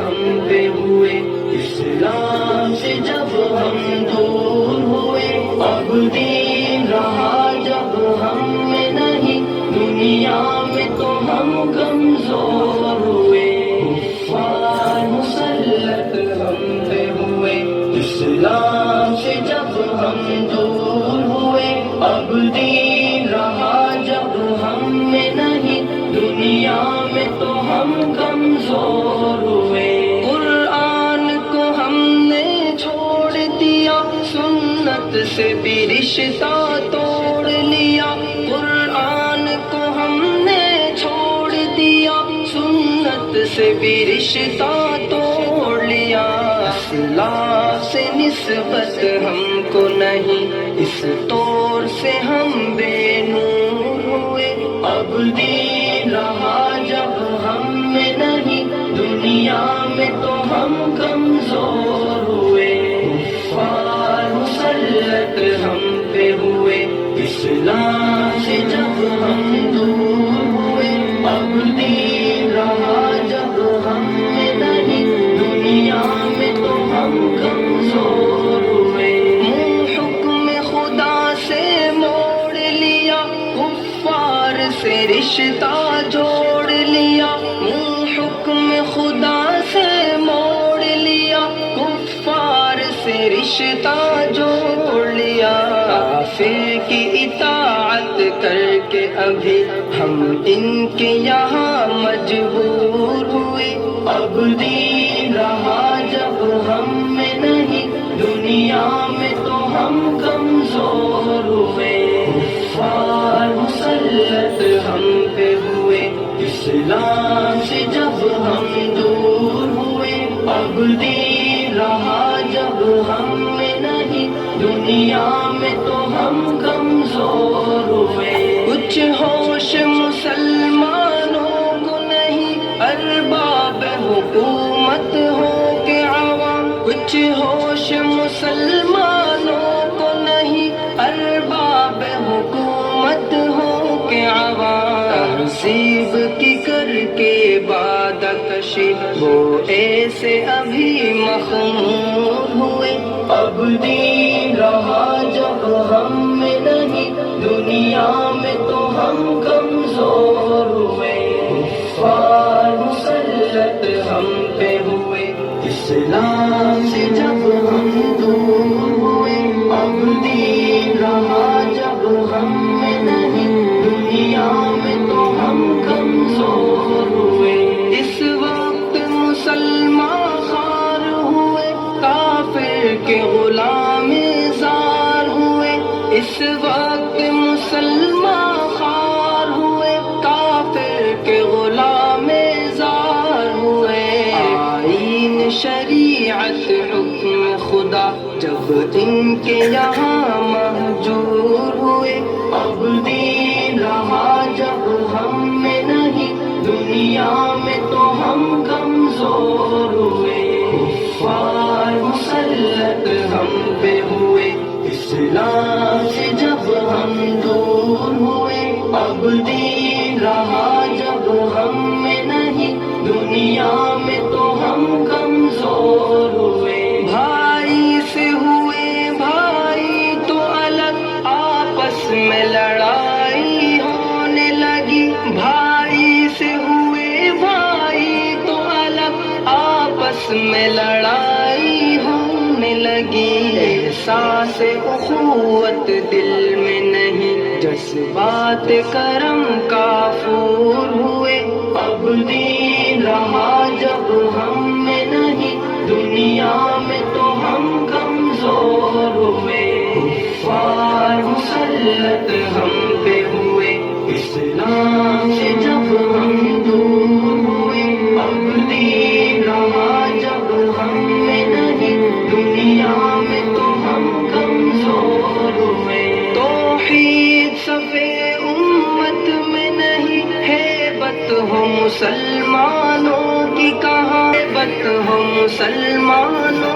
ہم پہ ہوئے، اسلام سے جب ہم دور ہوئے، اب دین رہا جب ہم میں نہیں، دنیا میں تو ہم کمزور ہوئے، کفار مسلط ہم پہ ہوئے، اسلام سے جب ہم دور ہوئے، اب دین رہا جب ہم میں نہیں، دنیا میں تو ہم کمزور ہوئے، قرآن کو ہم نے چھوڑ دیا، سنت سے بھی رشتہ توڑ لیا، قرآن کو ہم نے چھوڑ دیا، سنت سے بھی رشتہ توڑ لیا، اصلاح سے نسبت ہم کو نہیں، اس طور سے ہم بے نور ہوئے، اب دین رہا جب ہم میں نہیں، دنیا میں تو ہم کمزور ہوئے، کفار مسلط ہم پہ ہوئے، اسلام سے جب ہم دور ہوئے، اب دین رہا جب ہم میں نہیں، دنیا میں تو ہم کمزور ہوئے، حکم خدا سے موڑ لیا، کفار سے رشتہ جوڑ لیا، حکم خدا سے موڑ لیا، کفار سے رشتہ جوڑ لیا، کافر کی اطاعت کر کے ابھی ہم ان کے یہاں مجبور ہوئے، اب دین رہا جب ہم میں نہیں، دنیا میں تو ہم کمزور ہوئے، کفار مسلط ہم پہ ہوئے، اسلام سے جب ہم دور ہوئے، اب دین رہا جب ہم میں نہیں، دنیا میں تو ہم کمزور ہوئے، کچھ ہوش مسلمانوں کو نہیں، ارباب حکومت ہو کے عوام، کچھ ہوش مسلمانوں کو نہیں، ارباب حکومت ہو کے عوام، تہذیب کی کر کے بادہ کشی وہ ایسے ابھی مخمور ہوئے، اب دین رہا جب ہم میں نہیں، دنیا میں تو ہم کمزور ہوئے، کفار مسلط ہم پہ ہوئے، اسلام سے جب ہم دور ہوئے، اب دین رہا جب ہم میں نہیں، دنیا میں تو ہم کمزور ہوئے، اس وقت مسلمان خوار ہوئے، کافر کے غلام زار ہوئے، اس وقت مسلمان خوار ہوئے، کافر کے غلام زار ہوئے، آئین شریعت حکم خدا جب ان کے یہاں مہجور ہوئے، اب دین رہا جب ہم میں نہیں، دنیا میں تو ہم کمزور ہوئے، کفار مسلط ہم پہ ہوئے، اسلام سے جب ہم دور ہوئے، اب دین رہا جب ہم میں نہیں، دنیا میں تو ہم کمزور ہوئے، بھائی سے ہوئے بھائی تو الگ، آپس میں لڑائی ہونے لگی، بھائی سے ہوئے بھائی تو الگ، آپس میں لڑائی ہونے لگی، احساس اخوت دل میں نہیں، جذبات کرم کافور ہوئے، اب دین رہا جب ہم میں نہیں، دنیا میں تو ہم کمزور ہوئے، کفار مسلط ہم پہ ہوئے، اسلام سے جب ہم دور ہوئے، اب دین رہا جب ہم میں نہیں، دنیا میں تو ہم کمزور ہوئے، توحید صفے امت میں نہیں، ہیبت ہو مسلمانوں کی کہاں، ہیبت ہو مسلمان